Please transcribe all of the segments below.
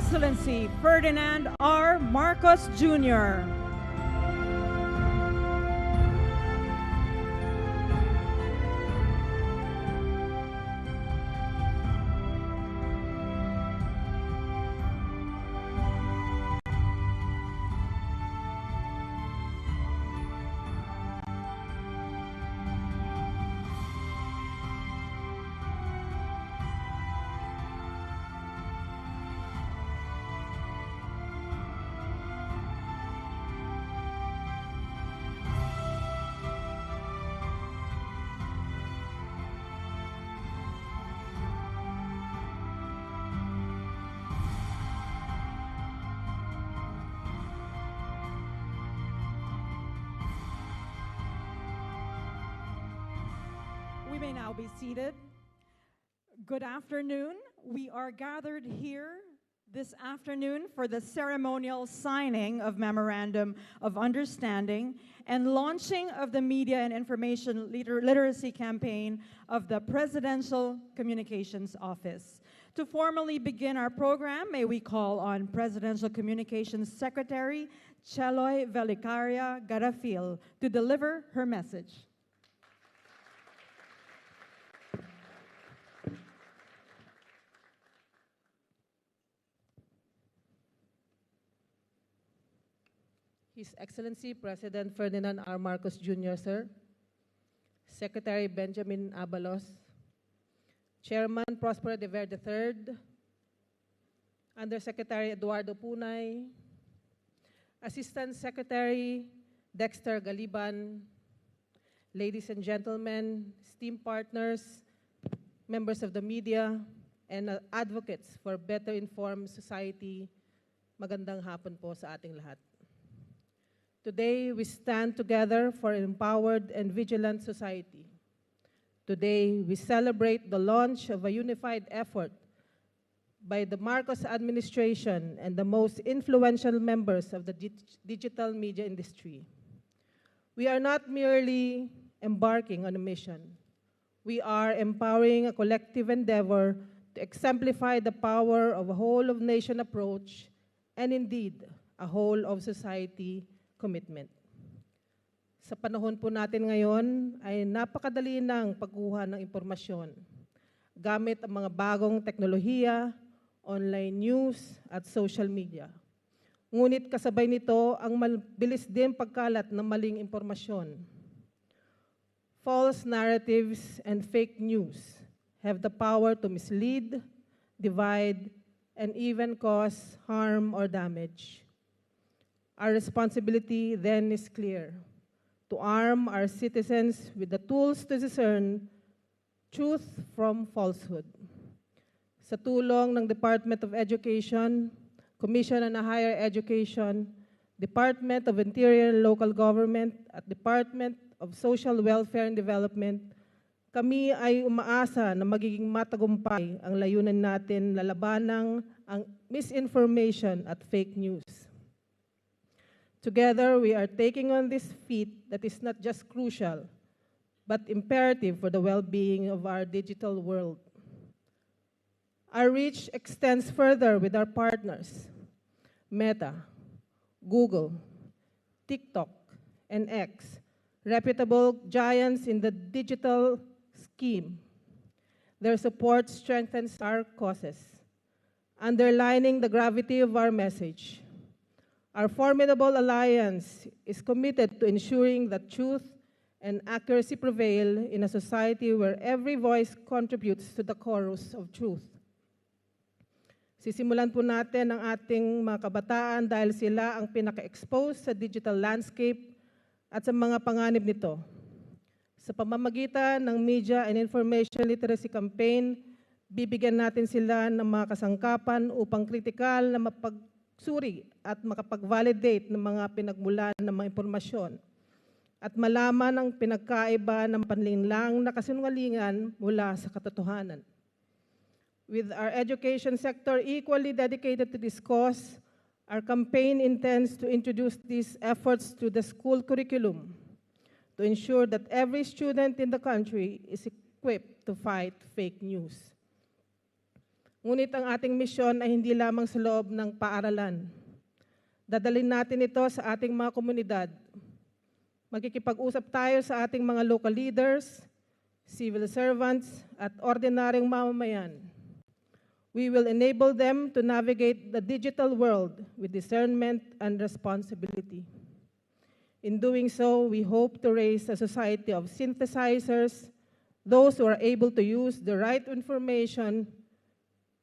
Excellency Ferdinand R. Marcos Jr. We may now be seated. Good afternoon. We are gathered here this afternoon for the ceremonial signing of Memorandum of Understanding and launching of the Media and Information Literacy Campaign of the Presidential Communications Office. To formally begin our program, may we call on Presidential Communications Secretary Cheloy Velicaria Garafil to deliver her message. His Excellency President Ferdinand R. Marcos Jr., sir, Secretary Benjamin Abalos, Chairman Prospero de Ver III, Undersecretary Eduardo Punay, Assistant Secretary Dexter Galiban, ladies and gentlemen, esteemed partners, members of the media, and advocates for better informed society, magandang hapon po sa ating lahat. Today, we stand together for an empowered and vigilant society. Today, we celebrate the launch of a unified effort by the Marcos administration and the most influential members of the digital media industry. We are not merely embarking on a mission. We are empowering a collective endeavor to exemplify the power of a whole-of-nation approach and indeed a whole-of-society commitment. Sa panahon po natin ngayon ay napakadali ng pagkuha ng impormasyon gamit ang mga bagong teknolohiya, online news at social media. Ngunit kasabay nito ang mabilis din pagkalat ng maling impormasyon. False narratives and fake news have the power to mislead, divide, and even cause harm or damage. Our responsibility then is clear: to arm our citizens with the tools to discern truth from falsehood. Sa tulong ng Department of Education, Commission on Higher Education, Department of Interior and Local Government, at Department of Social Welfare and Development, kami ay umaasa na magiging matagumpay ang layunin natin lalabanang ang misinformation at fake news. Together, we are taking on this feat that is not just crucial, but imperative for the well-being of our digital world. Our reach extends further with our partners, Meta, Google, TikTok, and X, reputable giants in the digital scheme. Their support strengthens our causes, underlining the gravity of our message. Our formidable alliance is committed to ensuring that truth and accuracy prevail in a society where every voice contributes to the chorus of truth. Sisimulan po natin ang ating mga kabataan dahil sila ang pinaka-expose sa digital landscape at sa mga panganib nito. Sa pamamagitan ng Media and Information Literacy Campaign, bibigyan natin sila ng mga kasangkapan upang kritikal na mapagsuri at makapag-validate ng mga pinagmulan ng mga impormasyon at malaman ang pinagkaiba ng panlinlang na kasinungalingan mula sa katotohanan. With our education sector equally dedicated to this cause, our campaign intends to introduce these efforts to the school curriculum to ensure that every student in the country is equipped to fight fake news. Ngunit ang ating misyon ay hindi lamang sa loob ng paaralan. Dadalhin natin ito sa ating mga komunidad. Magkikipag-usap tayo sa ating mga local leaders, civil servants, at ordinaryong mamamayan. We will enable them to navigate the digital world with discernment and responsibility. In doing so, we hope to raise a society of synthesizers, those who are able to use the right information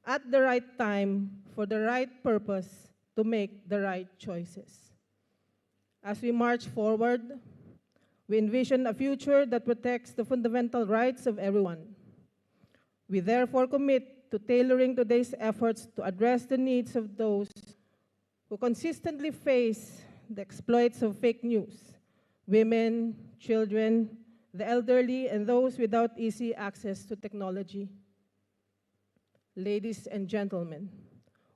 at the right time for the right purpose to make the right choices. As we march forward, we envision a future that protects the fundamental rights of everyone. We therefore commit to tailoring today's efforts to address the needs of those who consistently face the exploits of fake news: women, children, the elderly, and those without easy access to technology. Ladies and gentlemen,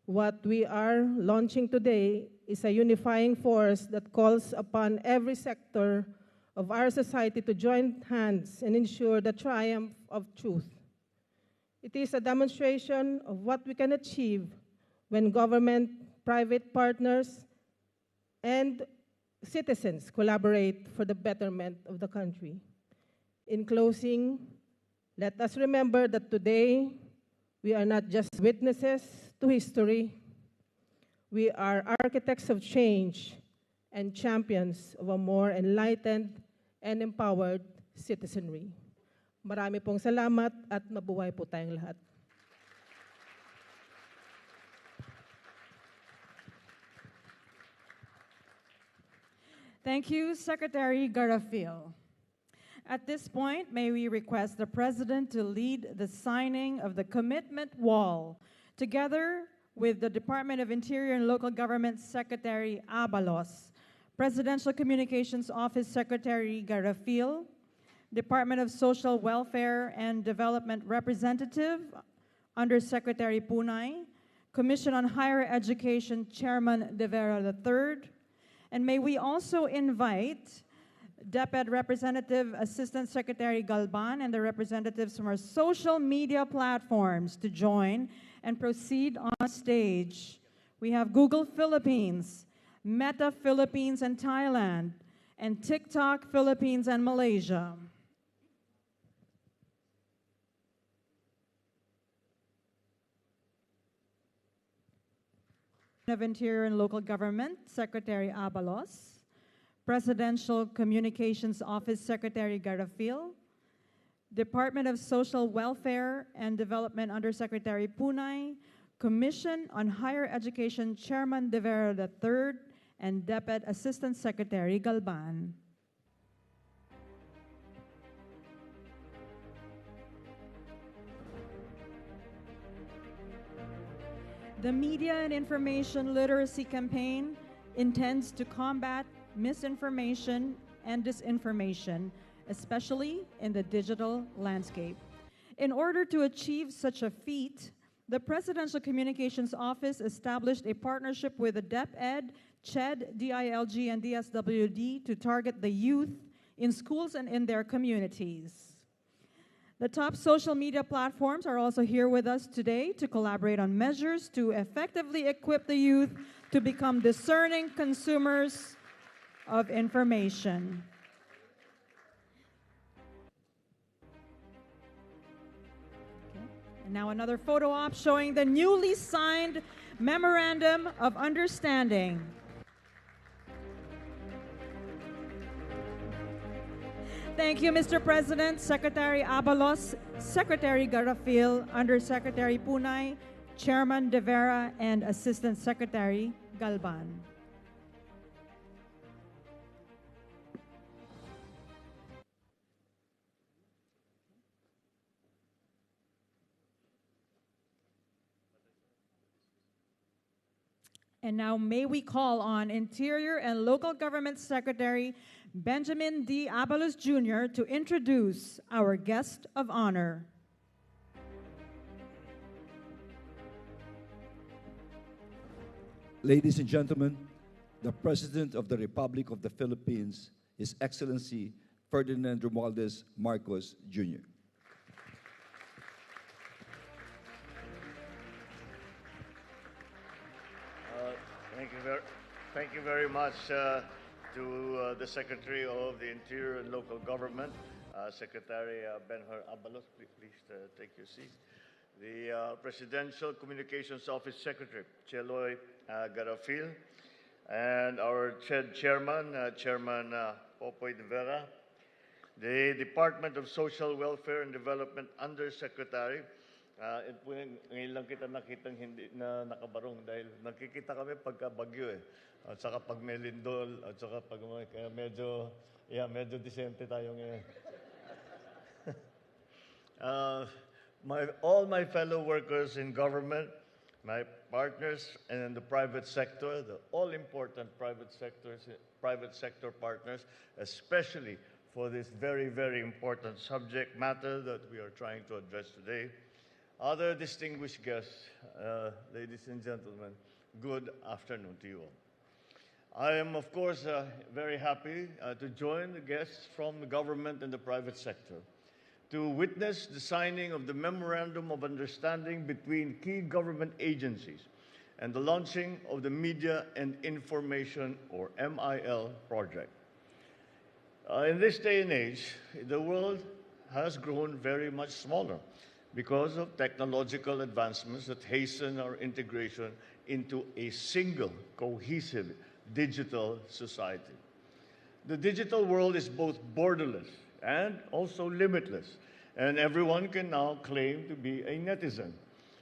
what we are launching today is a unifying force that calls upon every sector of our society to join hands and ensure the triumph of truth. It is a demonstration of what we can achieve when government, private partners, and citizens collaborate for the betterment of the country. In closing, let us remember that today we are not just witnesses to history. We are architects of change and champions of a more enlightened and empowered citizenry. Marami pong salamat at mabuhay po tayong lahat. Thank you, Secretary Garafil. At this point, may we request the President to lead the signing of the commitment wall, together with the Department of Interior and Local Government Secretary Abalos, Presidential Communications Office Secretary Garafil, Department of Social Welfare and Development Representative, Undersecretary Punay, Commission on Higher Education Chairman De Vera III, and may we also invite DepEd Representative Assistant Secretary Galban and the representatives from our social media platforms to join and proceed on stage. We have Google Philippines, Meta Philippines and Thailand, and TikTok Philippines and Malaysia. Of Interior and Local Government, Secretary Abalos, Presidential Communications Office Secretary Garafil, Department of Social Welfare and Development Undersecretary Punay, Commission on Higher Education Chairman De Vera III, and DepEd Assistant Secretary Galban. The Media and Information Literacy Campaign intends to combat misinformation and disinformation, especially in the digital landscape. In order to achieve such a feat, the Presidential Communications Office established a partnership with the DepEd, CHED, DILG, and DSWD to target the youth in schools and in their communities. The top social media platforms are also here with us today to collaborate on measures to effectively equip the youth to become discerning consumers of information. Okay. And now another photo op showing the newly signed Memorandum of Understanding. Thank you, Mr. President, Secretary Abalos, Secretary Garafil, Undersecretary Punay, Chairman De Vera, and Assistant Secretary Galban. And now may we call on Interior and Local Government Secretary Benjamin D. Abalos Jr. to introduce our guest of honor. Ladies and gentlemen, the President of the Republic of the Philippines, His Excellency Ferdinand R Marcos Jr. Thank you very much to the Secretary of the Interior and Local Government, Secretary Benhur Abalos. Please take your seat. The Presidential Communications Office Secretary, Cheloy Garafil, and our Chairman, Chairman Popoy de Vera, the Department of Social Welfare and Development Undersecretary. Ngayon lang kita nakitang hindi na nakabarong dahil nakikita kami pagka bagyo eh. At saka pag may lindol, at saka pag kaya medyo disente tayo ngayon. All my fellow workers in government, my partners and in the private sector, the all-important private sector partners, especially for this very, very important subject matter that we are trying to address today. Other distinguished guests, ladies and gentlemen, good afternoon to you all. I am, of course, very happy to join the guests from the government and the private sector to witness the signing of the Memorandum of Understanding between key government agencies and the launching of the Media and Information, or MIL, project. In this day and age, the world has grown very much smaller because of technological advancements that hasten our integration into a single, cohesive digital society. The digital world is both borderless and also limitless, and everyone can now claim to be a netizen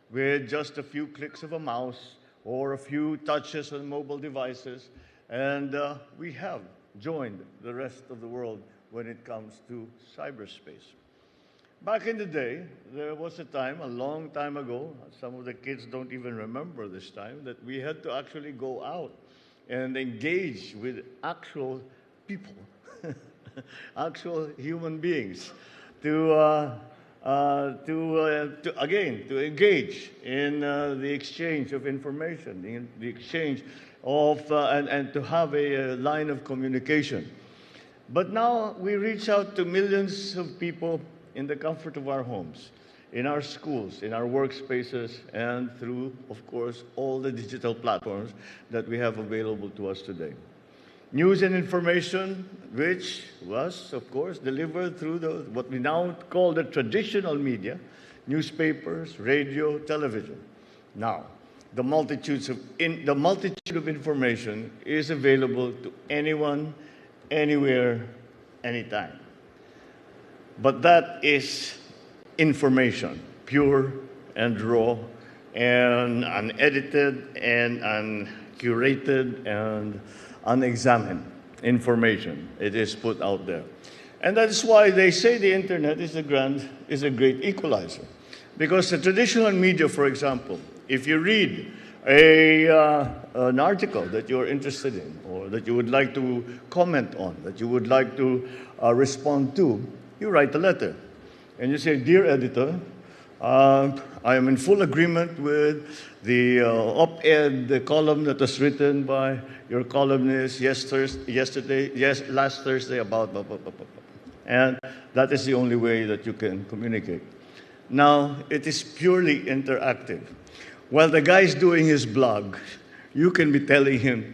with just a few clicks of a mouse or a few touches on mobile devices, and we have joined the rest of the world when it comes to cyberspace. Back in the day, there was a time, a long time ago, some of the kids don't even remember this time, that we had to actually go out and engage with actual people, actual human beings, to engage in the exchange of information, in the exchange of, and to have a line of communication. But now we reach out to millions of people in the comfort of our homes, in our schools, in our workspaces, and through, of course, all the digital platforms that we have available to us today. News and information, which was, of course, delivered through what we now call the traditional media, newspapers, radio, television. Now, the multitude of information is available to anyone, anywhere, anytime. But that is information, pure and raw and unedited and uncurated and unexamined information. It is put out there. And that's why they say the internet is a great equalizer. Because the traditional media, for example, if you read an article that you're interested in or that you would like to comment on, that you would like to respond to, you write a letter. And you say, "Dear editor, I am in full agreement with the op-ed column that was written by your columnist last Thursday about blah, blah, blah, blah, blah." And that is the only way that you can communicate. Now, it is purely interactive. While the guy is doing his blog, you can be telling him,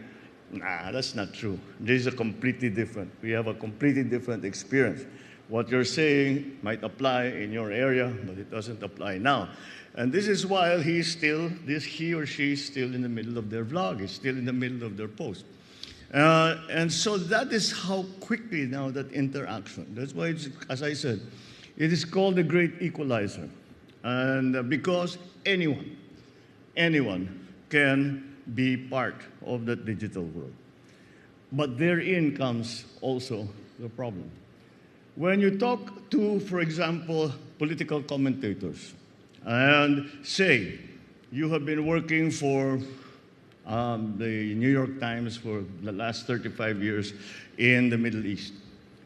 "Nah, that's not true. This is we have a completely different experience. What you're saying might apply in your area, but it doesn't apply now." And this is while he or she is still in the middle of their vlog, is still in the middle of their post. And so that is how quickly now that interaction. That's why, as I said, it is called the great equalizer. And because anyone can be part of the digital world. But therein comes also the problem. When you talk to, for example, political commentators, and say you have been working for the New York Times for the last 35 years in the Middle East,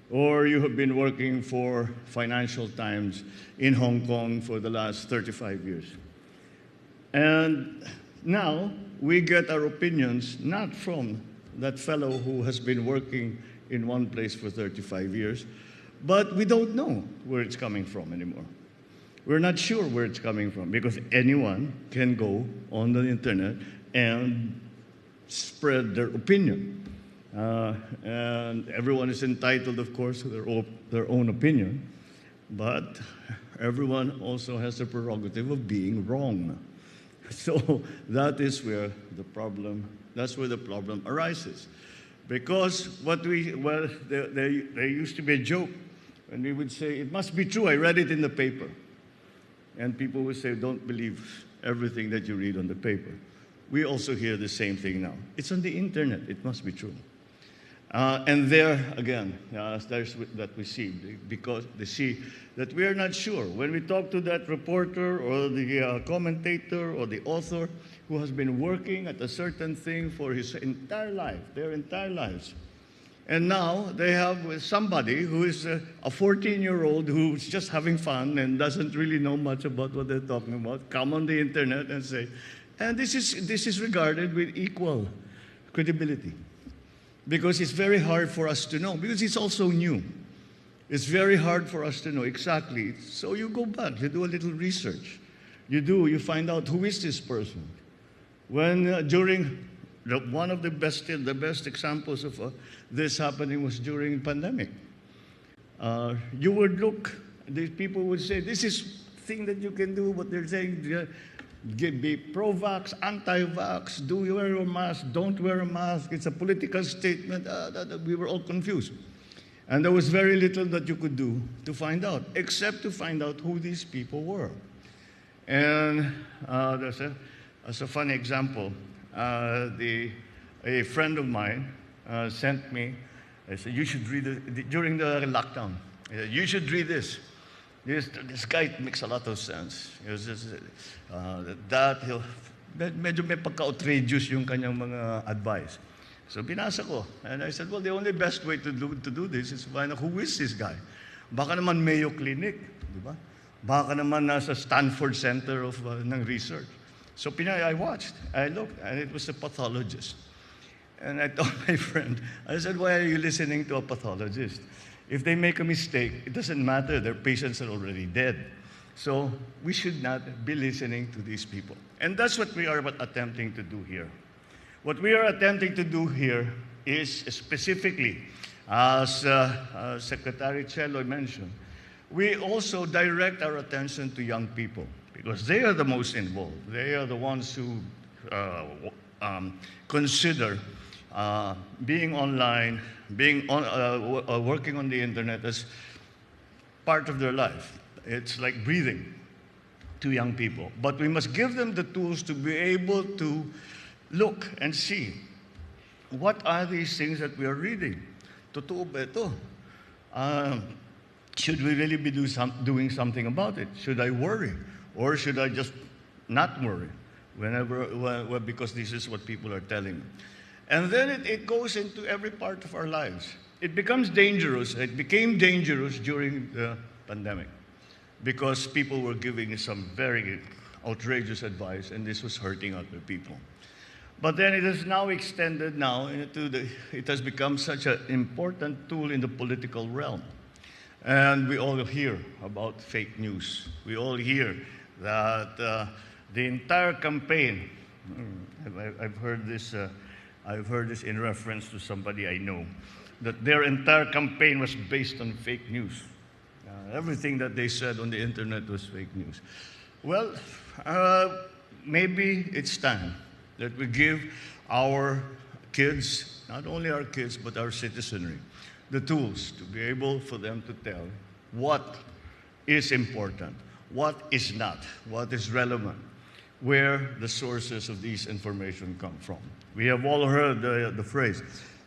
or you have been working for Financial Times in Hong Kong for the last 35 years. And now we get our opinions not from that fellow who has been working in one place for 35 years, but we don't know where it's coming from anymore. We're not sure where it's coming from because anyone can go on the internet and spread their opinion. And everyone is entitled, of course, to their own opinion, but everyone also has the prerogative of being wrong. So that is where that's where the problem arises. Because there used to be a joke, and we would say, it must be true, I read it in the paper. And people would say, don't believe everything that you read on the paper. We also hear the same thing now. It's on the internet, it must be true. And there, again, there's that we see, because they see that we are not sure. When we talk to that reporter or the commentator or the author who has been working at a certain thing for his entire life, their entire lives, and now they have somebody who is a 14-year-old who's just having fun and doesn't really know much about what they're talking about, come on the internet and say, and this is regarded with equal credibility. Because it's very hard for us to know, because it's also new. It's very hard for us to know exactly. So you go back, you do a little research. You find out who is this person. When during one of the best examples of this happening was during the pandemic. You would look, these people would say, this is thing that you can do, what they're saying, be pro-vax, anti-vax, do you wear a mask, don't wear a mask, it's a political statement. We were all confused. And there was very little that you could do to find out, except to find out who these people were. And as a funny example, a friend of mine sent me, I said, you should read it, during the lockdown, you should read this. This guy makes a lot of sense. Medyo may pagka-outrageous yung kanyang mga advice. So binasa ko, and I said, well, the only best way to do this is to find out who is this guy. Baka naman Mayo Clinic, di ba? Baka naman nasa Stanford Center of ng research. So I watched, I looked, and it was a pathologist. And I told my friend, I said, why are you listening to a pathologist? If they make a mistake, it doesn't matter, their patients are already dead. So we should not be listening to these people. And that's what we are attempting to do here. What we are attempting to do here is specifically, as Secretary Cello mentioned, we also direct our attention to young people because they are the most involved. They are the ones who consider being online, working on the internet as part of their life. It's like breathing to young people. But we must give them the tools to be able to look and see what are these things that we are reading. Totoo ba ito? Should we really be doing something about it? Should I worry? Or should I just not worry because this is what people are telling me? And then it goes into every part of our lives. It becomes dangerous. It became dangerous during the pandemic because people were giving some very outrageous advice, and this was hurting other people. But then it is now extended now into it has become such an important tool in the political realm. And we all hear about fake news. We all hear that the entire campaign, I've heard this in reference to somebody I know, that their entire campaign was based on fake news. Everything that they said on the internet was fake news. Well, maybe it's time that we give our kids, not only our kids, but our citizenry, the tools to be able for them to tell what is important, what is not, what is relevant, where the sources of these information come from. We have all heard the phrase,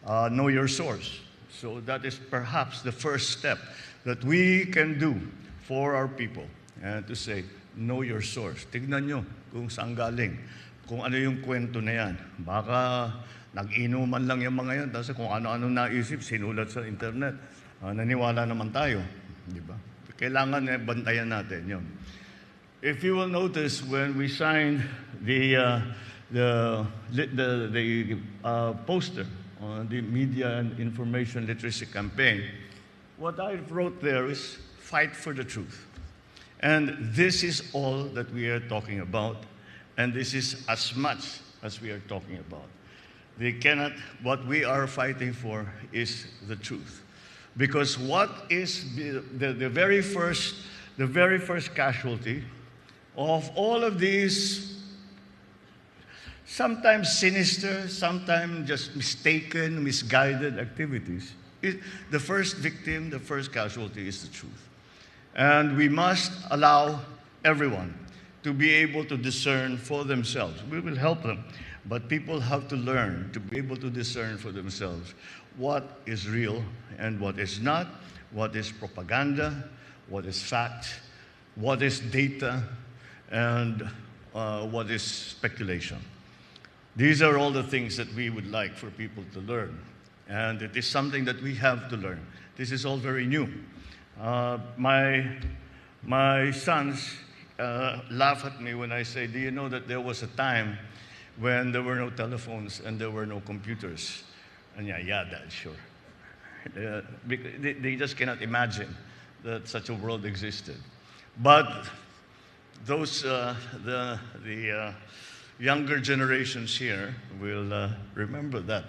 know your source. So that is perhaps the first step that we can do for our people, and to say, know your source. Tignan nyo kung saan galing, kung ano yung kwento na yan. Baka nag-inuman lang yung mga yan, tapos kung ano-ano naisip, sinulat sa internet. Naniwala naman tayo, di ba? Kailangan bantayan natin yun. If you will notice, when we signed the poster on the Media and Information Literacy Campaign, what I wrote there is fight for the truth. And this is all that we are talking about, and this is as much as we are talking about. They cannot, what we are fighting for is the truth. Because what is the very first casualty of all of these sometimes sinister, sometimes just mistaken, misguided activities, the first victim, the first casualty is the truth. And we must allow everyone to be able to discern for themselves. We will help them, but people have to learn to be able to discern for themselves what is real and what is not, what is propaganda, what is fact, what is data, and what is speculation. These are all the things that we would like for people to learn. And it is something that we have to learn. This is all very new. My sons laugh at me when I say, do you know that there was a time when there were no telephones and there were no computers? And yeah, Dad, sure. They just cannot imagine that such a world existed. But those, the younger generations here will remember that.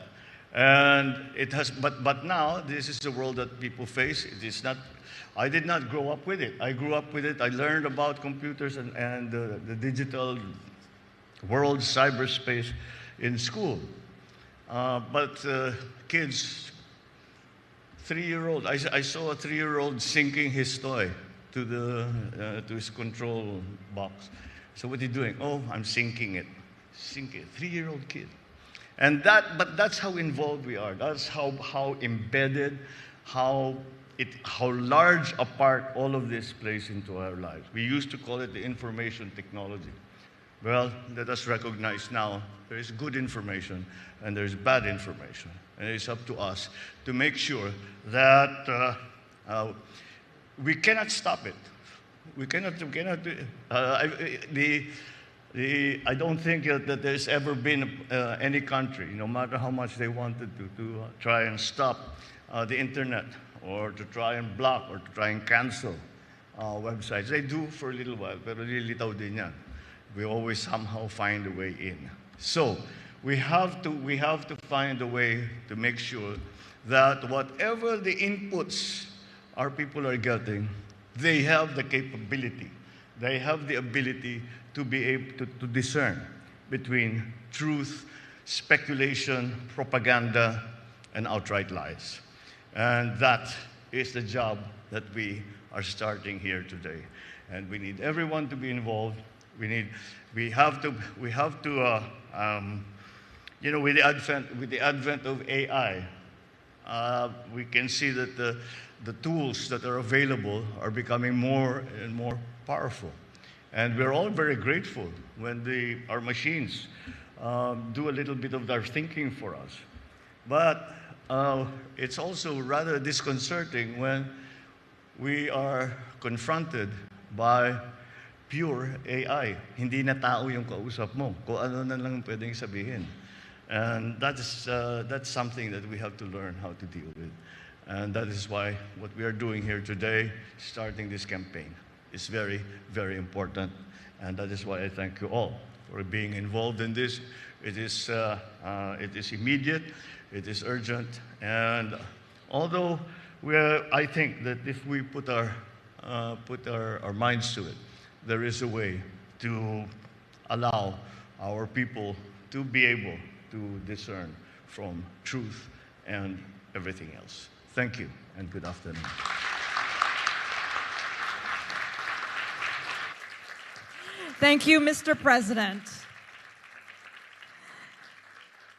And it has, but now this is the world that people face. It is not, I did not grow up with it. I grew up with it. I learned about computers and the digital world, cyberspace in school. But kids, 3-year-old, I saw a 3-year-old sinking his toy to his control box. So what are you doing? Oh, I'm sinking it. Sink it. 3-year-old kid. And but that's how involved we are. That's how embedded, how large a part all of this plays into our lives. We used to call it the information technology. Well, let us recognize now there is good information and there is bad information. And it's up to us to make sure that we cannot stop it. We cannot I don't think that there's ever been any country, no matter how much they wanted to try and stop the internet or to try and block or to try and cancel websites. They do for a little while, pero lilitaw din yan. We always somehow find a way in. So we have to find a way to make sure that whatever the inputs our people are getting, they have the capability, they have the ability to be able to discern between truth, speculation, propaganda, and outright lies. And that is the job that we are starting here today. And we need everyone to be involved. We have to, you know, with the advent of AI, we can see that the tools that are available are becoming more and more powerful. And we're all very grateful when our machines do a little bit of their thinking for us. But it's also rather disconcerting when we are confronted by pure AI. Hindi na tao yung kausap mo. Kung ano na lang pwedeng sabihin. And that's something that we have to learn how to deal with. And that is why what we are doing here today, starting this campaign, is very, very important. And that is why I thank you all for being involved in this. It is immediate, it is urgent, and although I think that if we put our minds to it, there is a way to allow our people to be able to discern from truth and everything else. Thank you, and good afternoon. Thank you, Mr. President.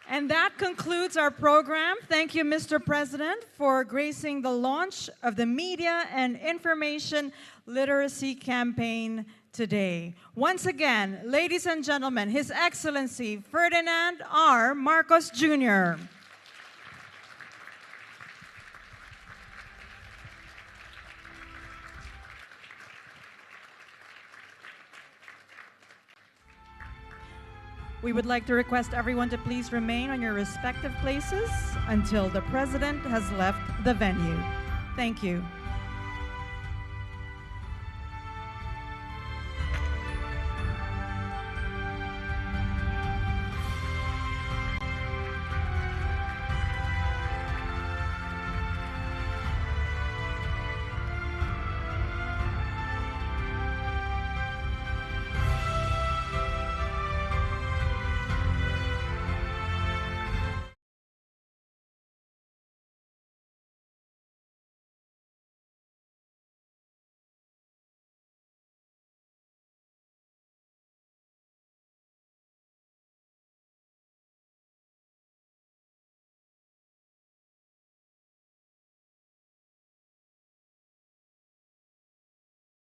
And that concludes our program. Thank you, Mr. President, for gracing the launch of the Media and Information Literacy Campaign today. Once again, ladies and gentlemen, His Excellency Ferdinand R. Marcos Jr. We would like to request everyone to please remain on your respective places until the President has left the venue. Thank you.